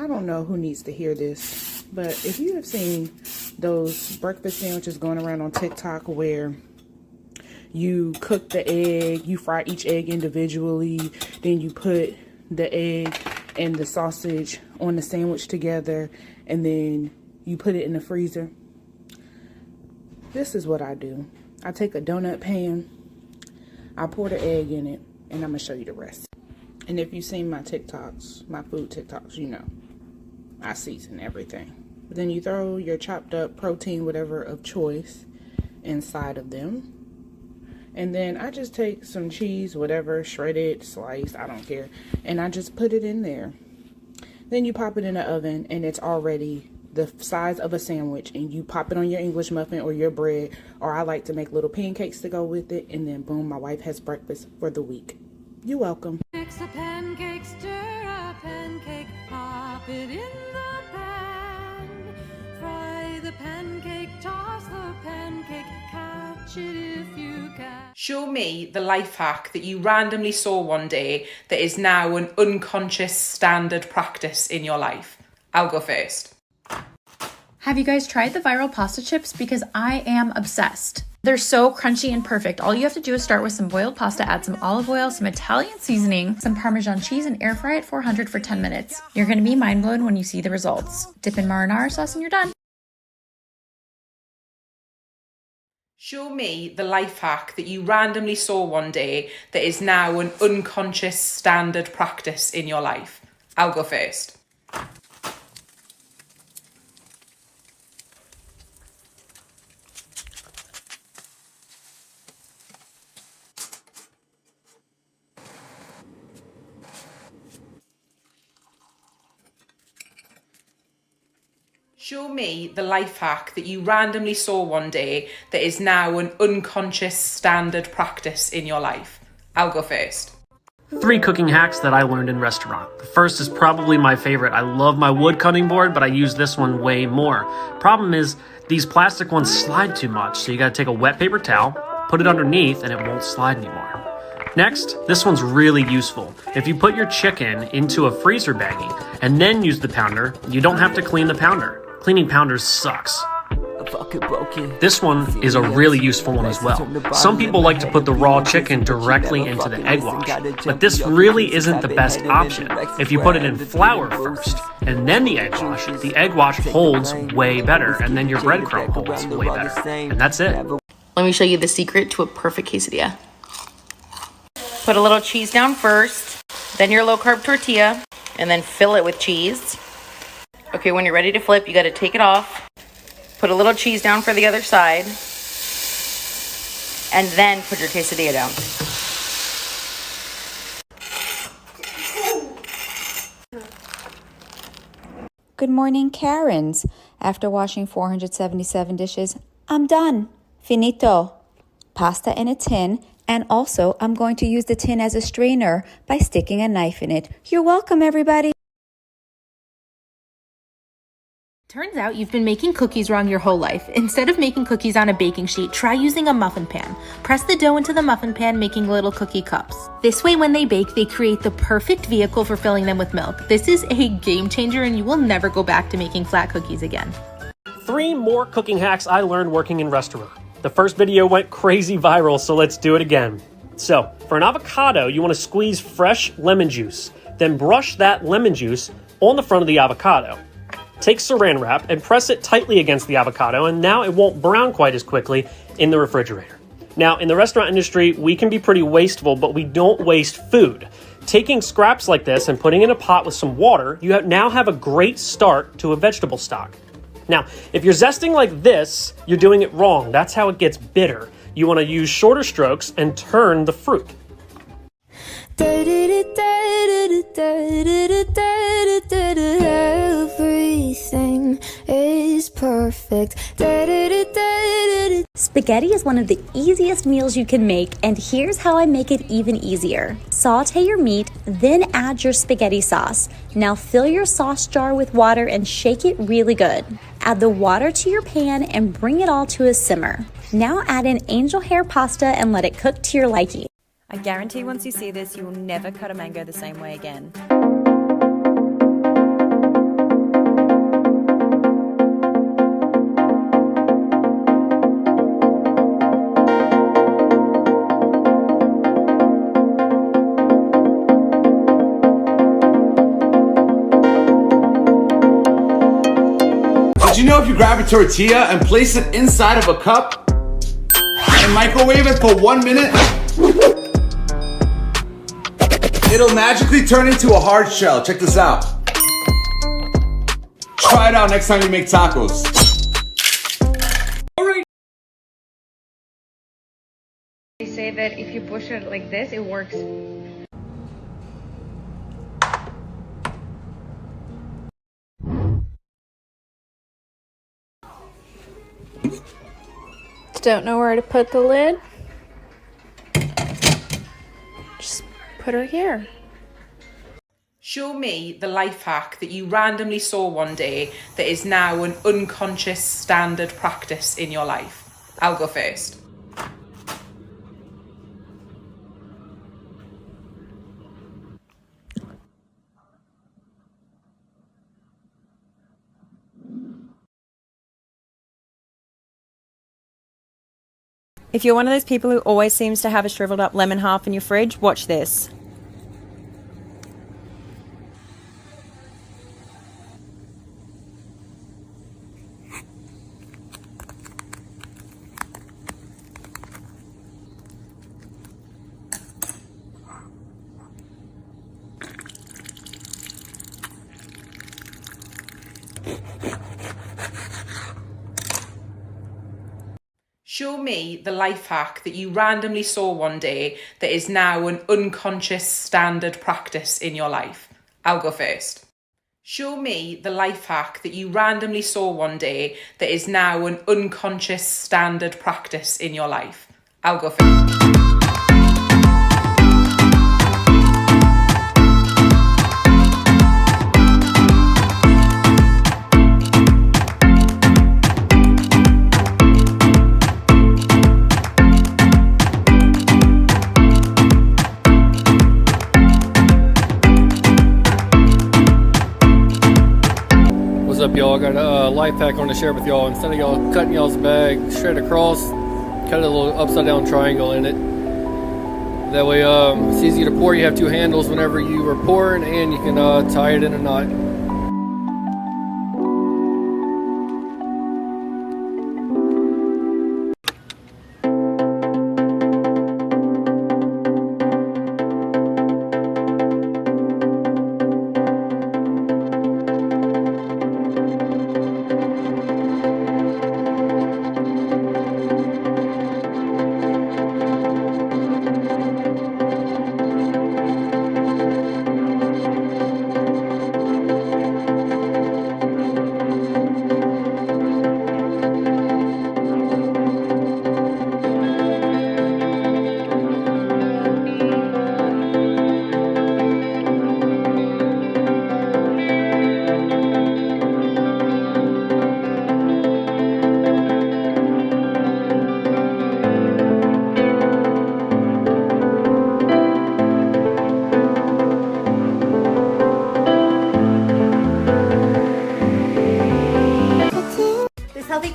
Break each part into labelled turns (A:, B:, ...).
A: I don't know who needs to hear this, but if you have seen those breakfast sandwiches going around on TikTok where you cook the egg, you fry each egg individually, then you put the egg and the sausage on the sandwich together, and then you put it in the freezer. This is what I do. I take a donut pan, I pour the egg in it, and I'm gonna show you the rest. And if you've seen my TikToks, my food TikToks, you know, I season everything. But then you throw your chopped up protein, whatever of choice, inside of them. And then I just take some cheese, whatever, shredded, sliced, I don't care. And I just put it in there. Then you pop it in the oven and it's already the size of a sandwich. And you pop it on your English muffin or your bread. Or I like to make little pancakes to go with it. And then boom, my wife has breakfast for the week. You're welcome.
B: Mix a pancake, stir a pancake, pop it in the pan. Fry the pancake, toss the pancake, catch it if you can.
C: Show me the life hack that you randomly saw one day that is now an unconscious standard practice in your life. I'll go first.
D: Have you guys tried the viral pasta chips? Because I am obsessed. They're so crunchy and perfect. All you have to do is start with some boiled pasta, add some olive oil, some Italian seasoning, some Parmesan cheese, and air fry at 400 for 10 minutes. You're gonna be mind blown when you see the results. Dip in marinara sauce and you're done.
C: Show me the life hack that you randomly saw one day that is now an unconscious standard practice in your life. I'll go first. Show me the life hack that you randomly saw one day that is now an unconscious standard practice in your life. I'll go first.
E: 3 cooking hacks that I learned in restaurant. The first is probably my favorite. I love my wood cutting board, but I use this one way more. Problem is, these plastic ones slide too much, so you gotta take a wet paper towel, put it underneath, and it won't slide anymore. Next, this one's really useful. If you put your chicken into a freezer baggie and then use the pounder, you don't have to clean the pounder. Cleaning pounders sucks. This one is a really useful one as well. Some people like to put the raw chicken directly into the egg wash, but this really isn't the best option. If you put it in flour first and then the egg wash holds way better, and then your breadcrumb holds way better. And that's it.
D: Let me show you the secret to a perfect quesadilla. Put a little cheese down first, then your low-carb tortilla, and then fill it with cheese. Okay, when you're ready to flip, you got to take it off, put a little cheese down for the other side, and then put your quesadilla down.
F: Good morning, Karens. After washing 477 dishes, I'm done. Finito. Pasta in a tin, and also I'm going to use the tin as a strainer by sticking a knife in it. You're welcome, everybody.
D: Turns out you've been making cookies wrong your whole life. Instead of making cookies on a baking sheet, try using a muffin pan. Press the dough into the muffin pan, making little cookie cups. This way, when they bake, they create the perfect vehicle for filling them with milk. This is a game changer, and you will never go back to making flat cookies again.
E: 3 more cooking hacks I learned working in restaurant. The first video went crazy viral, so let's do it again. So, for an avocado, you want to squeeze fresh lemon juice, then brush that lemon juice on the front of the avocado. Take saran wrap and press it tightly against the avocado, and now it won't brown quite as quickly in the refrigerator. Now, in the restaurant industry, we can be pretty wasteful, but we don't waste food. Taking scraps like this and putting in a pot with some water, you now have a great start to a vegetable stock. Now, if you're zesting like this, you're doing it wrong. That's how it gets bitter. You want to use shorter strokes and turn the fruit.
B: Everything is perfect.
G: Spaghetti is one of the easiest meals you can make, and here's how I make it even easier. Saute your meat, then add your spaghetti sauce. Now fill your sauce jar with water and shake it really good. Add the water to your pan and bring it all to a simmer. Now add in angel hair pasta and let it cook to your liking.
H: I guarantee once you see this, you will never cut a mango the same way again. know if you grab a tortilla and place it inside of a cup and microwave it for 1 minute, it'll magically turn into a hard shell. Check this out. Try it out next time you make tacos.
I: They say that if you push it like this, it works.
J: Don't know where to put the lid? Just put her here.
C: Show me the life hack that you randomly saw one day that is now an unconscious standard practice in your life. I'll go first.
K: If you're one of those people who always seems to have a shriveled up lemon half in your fridge, watch this.
C: Show me the life hack that you randomly saw one day that is now an unconscious standard practice in your life. I'll go first. Show me the life hack that you randomly saw one day that is now an unconscious standard practice in your life. I'll go first.
L: What's up, y'all? I got a life hack I want to share with y'all. Instead of y'all cutting y'all's bag straight across, cut a little upside down triangle in it. That way it's easy to pour. You have two handles whenever you are pouring, and you can tie it in a knot.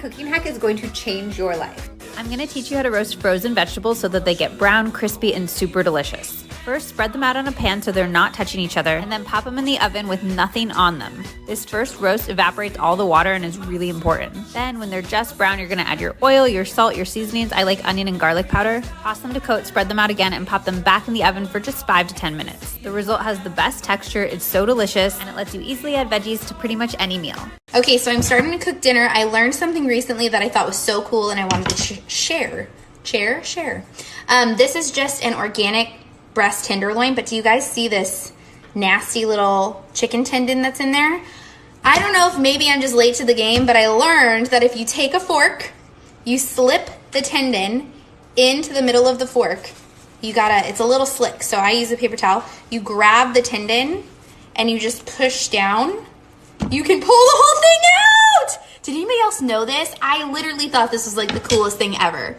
M: Cooking hack is going to change your life.
G: I'm going to teach you how to roast frozen vegetables so that they get brown, crispy, and super delicious. First, spread them out on a pan so they're not touching each other, and then pop them in the oven with nothing on them. This first roast evaporates all the water and is really important. Then, when they're just brown, you're going to add your oil, your salt, your seasonings. I like onion and garlic powder. Toss them to coat, spread them out again, and pop them back in the oven for just 5 to 10 minutes. The result has the best texture, it's so delicious, and it lets you easily add veggies to pretty much any meal.
M: Okay, so I'm starting to cook dinner. I learned something recently that I thought was so cool and I wanted to share. This is just an organic breast tenderloin, but do you guys see this nasty little chicken tendon that's in there? I don't know if maybe I'm just late to the game, but I learned that if you take a fork, you slip the tendon into the middle of the fork. It's a little slick, so I use a paper towel. You grab the tendon and you just push down. You can pull the whole thing out! Did anybody else know this? I literally thought this was like the coolest thing ever.